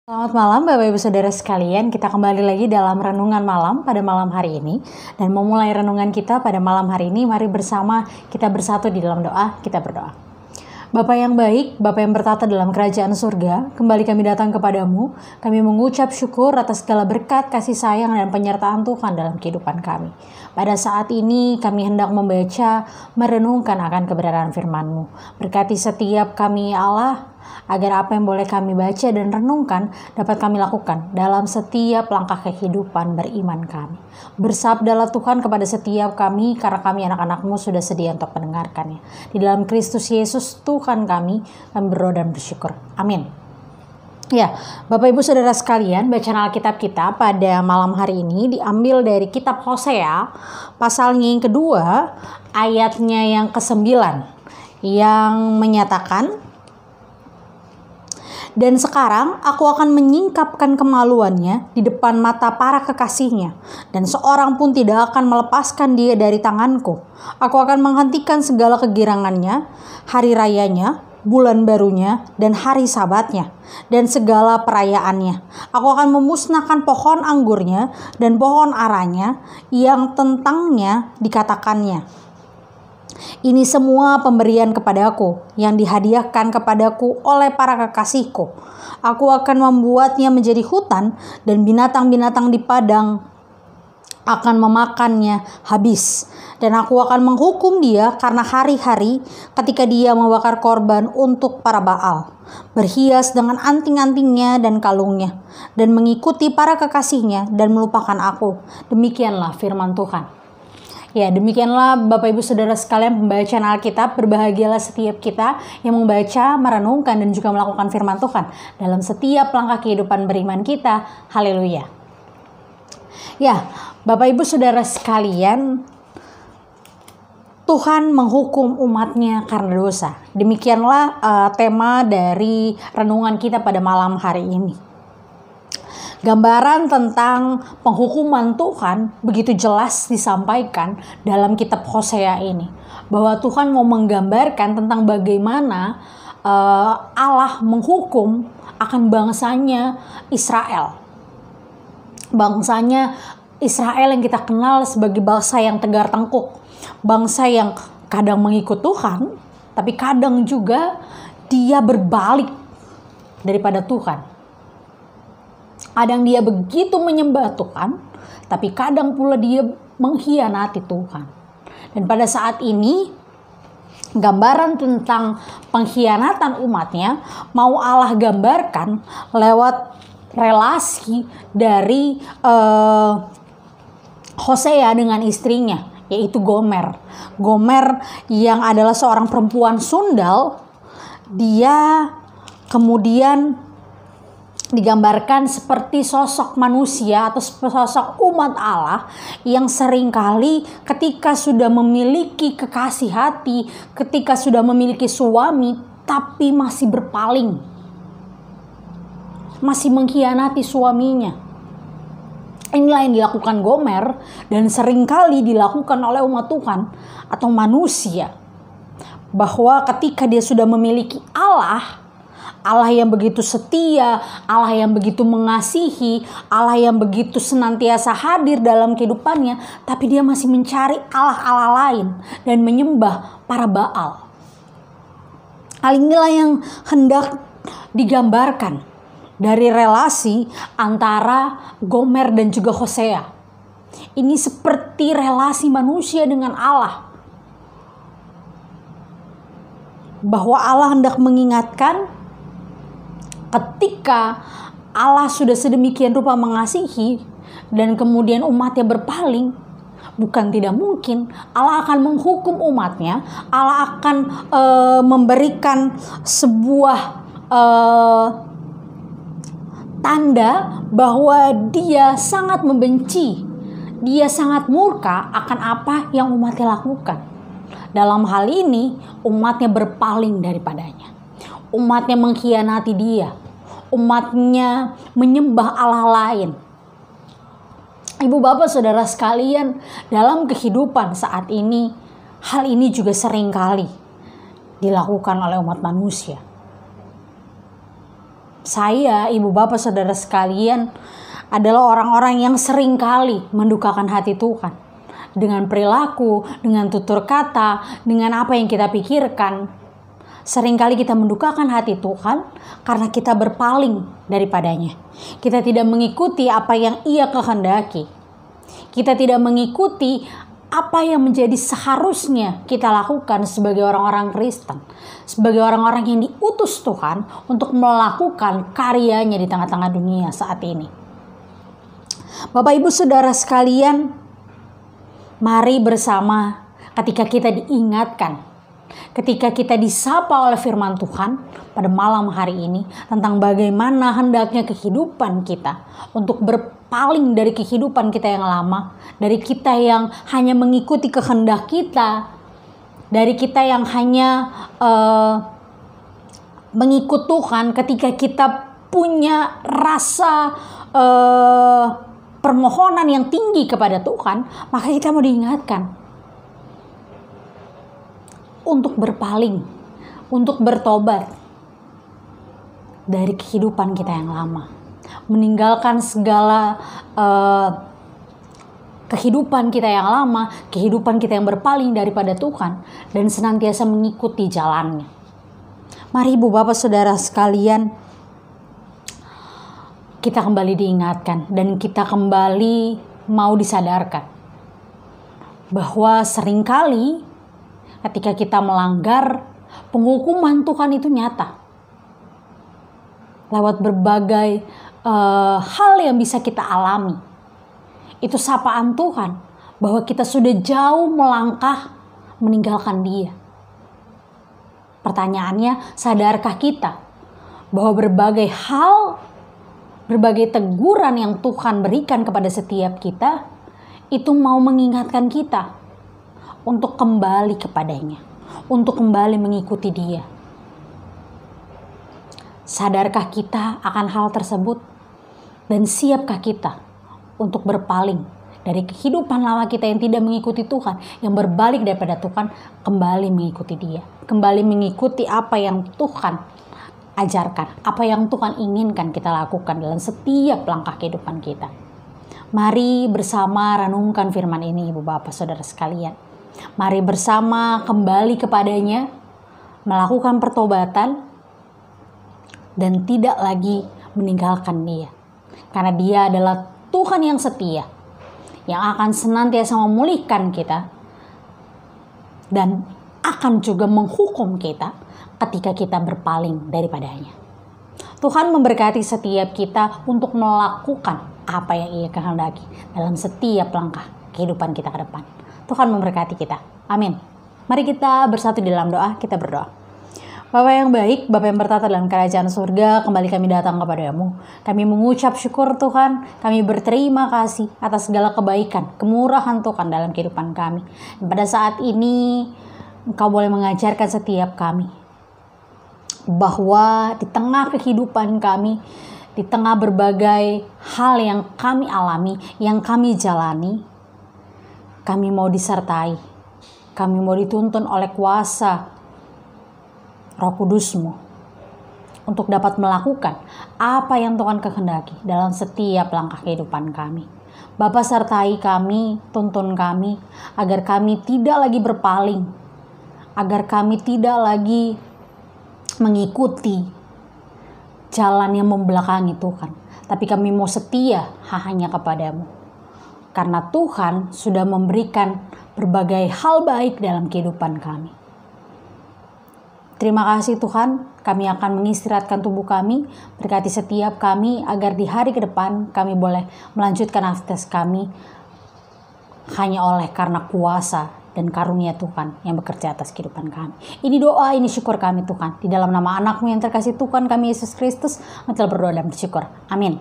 Selamat malam Bapak Ibu Saudara sekalian, kita kembali lagi dalam renungan malam pada malam hari ini. Dan memulai renungan kita pada malam hari ini, mari bersama kita bersatu di dalam doa, kita berdoa. Bapa yang baik, Bapa yang bertata dalam kerajaan surga, kembali kami datang kepadamu. Kami mengucap syukur atas segala berkat, kasih sayang, dan penyertaan Tuhan dalam kehidupan kami. Pada saat ini kami hendak membaca, merenungkan akan kebenaran firman-Mu. Berkati setiap kami ya Allah, agar apa yang boleh kami baca dan renungkan dapat kami lakukan dalam setiap langkah kehidupan beriman kami. Bersabdalah Tuhan kepada setiap kami, karena kami anak-anak-Mu sudah sedia untuk mendengarkannya. Di dalam Kristus Yesus Tuhan kami berdoa dan bersyukur. Amin. Ya, Bapak Ibu Saudara sekalian, bacaan Alkitab kita pada malam hari ini diambil dari kitab Hosea, pasalnya yang kedua, ayatnya yang ke-9, yang menyatakan, "Dan sekarang aku akan menyingkapkan kemaluannya di depan mata para kekasihnya, dan seorang pun tidak akan melepaskan dia dari tanganku. Aku akan menghentikan segala kegirangannya, hari rayanya, bulan barunya, dan hari sabatnya, dan segala perayaannya. Aku akan memusnahkan pohon anggurnya dan pohon aranya yang tentangnya dikatakannya, 'Ini semua pemberian kepadaku yang dihadiahkan kepadaku oleh para kekasihku. Aku akan membuatnya menjadi hutan, dan binatang-binatang di padang akan memakannya habis. Dan aku akan menghukum dia karena hari-hari ketika dia membakar korban untuk para Baal, berhias dengan anting-antingnya dan kalungnya, dan mengikuti para kekasihnya dan melupakan aku.' Demikianlah firman Tuhan." Ya, demikianlah Bapak Ibu Saudara sekalian pembacaan Alkitab. Berbahagialah setiap kita yang membaca, merenungkan, dan juga melakukan firman Tuhan dalam setiap langkah kehidupan beriman kita. Haleluya. Ya, Bapak Ibu Saudara sekalian, Tuhan menghukum umatnya karena dosa. Demikianlah tema dari renungan kita pada malam hari ini. Gambaran tentang penghukuman Tuhan begitu jelas disampaikan dalam kitab Hosea ini. Bahwa Tuhan mau menggambarkan tentang bagaimana Allah menghukum akan bangsanya Israel. Bangsanya Israel yang kita kenal sebagai bangsa yang tegar tengkuk. Bangsa yang kadang mengikut Tuhan, tapi kadang juga dia berbalik daripada Tuhan. Kadang dia begitu menyembah Tuhan, tapi kadang pula dia mengkhianati Tuhan. Dan pada saat ini, gambaran tentang pengkhianatan umatnya mau Allah gambarkan lewat relasi dari Hosea dengan istrinya, yaitu Gomer. Gomer yang adalah seorang perempuan sundal, dia kemudian digambarkan seperti sosok manusia atau sosok umat Allah yang seringkali ketika sudah memiliki kekasih hati, ketika sudah memiliki suami, tapi masih berpaling, masih mengkhianati suaminya. Inilah yang dilakukan Gomer dan seringkali dilakukan oleh umat Tuhan atau manusia. Bahwa ketika dia sudah memiliki Allah yang begitu setia, Allah yang begitu mengasihi, Allah yang begitu senantiasa hadir dalam kehidupannya, tapi dia masih mencari Allah-Allah lain dan menyembah para Baal. Hal inilah yang hendak digambarkan dari relasi antara Gomer dan juga Hosea. Ini seperti relasi manusia dengan Allah. Bahwa Allah hendak mengingatkan, ketika Allah sudah sedemikian rupa mengasihi dan kemudian umatnya berpaling, bukan tidak mungkin Allah akan menghukum umatnya. Allah akan memberikan sebuah tanda bahwa dia sangat membenci, dia sangat murka akan apa yang umatnya lakukan. Dalam hal ini umatnya berpaling daripadanya. Umatnya mengkhianati dia. Umatnya menyembah Allah lain. Ibu bapak saudara sekalian, dalam kehidupan saat ini, hal ini juga seringkali dilakukan oleh umat manusia. Saya, ibu bapak, saudara sekalian, adalah orang-orang yang sering kali mendukakan hati Tuhan. Dengan perilaku, dengan tutur kata, dengan apa yang kita pikirkan. Seringkali kita mendukakan hati Tuhan karena kita berpaling daripadanya. Kita tidak mengikuti apa yang Ia kehendaki. Kita tidak mengikuti apa yang menjadi seharusnya kita lakukan sebagai orang-orang Kristen. Sebagai orang-orang yang diutus Tuhan untuk melakukan karyanya di tengah-tengah dunia saat ini. Bapak Ibu Saudara sekalian, mari bersama ketika kita diingatkan, ketika kita disapa oleh firman Tuhan pada malam hari ini tentang bagaimana hendaknya kehidupan kita untuk berpaling dari kehidupan kita yang lama, dari kita yang hanya mengikuti kehendak kita, dari kita yang hanya mengikut Tuhan ketika kita punya rasa permohonan yang tinggi kepada Tuhan, maka kita mau diingatkan untuk berpaling, untuk bertobat dari kehidupan kita yang lama, meninggalkan segala kehidupan kita yang lama, kehidupan kita yang berpaling daripada Tuhan, dan senantiasa mengikuti jalannya. Mari ibu bapak saudara sekalian, kita kembali diingatkan dan kita kembali mau disadarkan bahwa seringkali ketika kita melanggar, penghukuman Tuhan itu nyata. Lewat berbagai hal yang bisa kita alami. Itu sapaan Tuhan bahwa kita sudah jauh melangkah meninggalkan Dia. Pertanyaannya, sadarkah kita bahwa berbagai hal, berbagai teguran yang Tuhan berikan kepada setiap kita, itu mau mengingatkan kita untuk kembali kepadanya, untuk kembali mengikuti Dia. Sadarkah kita akan hal tersebut? Dan siapkah kita untuk berpaling dari kehidupan lama kita yang tidak mengikuti Tuhan, yang berbalik daripada Tuhan, kembali mengikuti Dia, kembali mengikuti apa yang Tuhan ajarkan, apa yang Tuhan inginkan kita lakukan dalam setiap langkah kehidupan kita. Mari bersama renungkan firman ini ibu bapak saudara sekalian. Mari bersama kembali kepadanya, melakukan pertobatan, dan tidak lagi meninggalkan Dia. Karena Dia adalah Tuhan yang setia, yang akan senantiasa memulihkan kita, dan akan juga menghukum kita ketika kita berpaling daripadanya. Tuhan memberkati setiap kita untuk melakukan apa yang Ia kehendaki dalam setiap langkah kehidupan kita ke depan. Tuhan memberkati kita. Amin. Mari kita bersatu di dalam doa, kita berdoa. Bapa yang baik, Bapa yang bertata dalam kerajaan surga, kembali kami datang kepada-Mu. Kami mengucap syukur Tuhan, kami berterima kasih atas segala kebaikan, kemurahan Tuhan dalam kehidupan kami. Dan pada saat ini, Engkau boleh mengajarkan setiap kami bahwa di tengah kehidupan kami, di tengah berbagai hal yang kami alami, yang kami jalani, kami mau disertai, kami mau dituntun oleh kuasa Roh Kudus-Mu untuk dapat melakukan apa yang Tuhan kehendaki dalam setiap langkah kehidupan kami. Bapa sertai kami, tuntun kami, agar kami tidak lagi berpaling, agar kami tidak lagi mengikuti jalan yang membelakangi Tuhan, tapi kami mau setia hanya kepada-Mu, karena Tuhan sudah memberikan berbagai hal baik dalam kehidupan kami. Terima kasih Tuhan, kami akan mengistirahatkan tubuh kami, berkati setiap kami agar di hari ke depan kami boleh melanjutkan aktivitas kami hanya oleh karena kuasa dan karunia Tuhan yang bekerja atas kehidupan kami. Ini doa, ini syukur kami Tuhan. Di dalam nama anak-Mu yang terkasih Tuhan kami Yesus Kristus, kami telah berdoa dan bersyukur. Amin.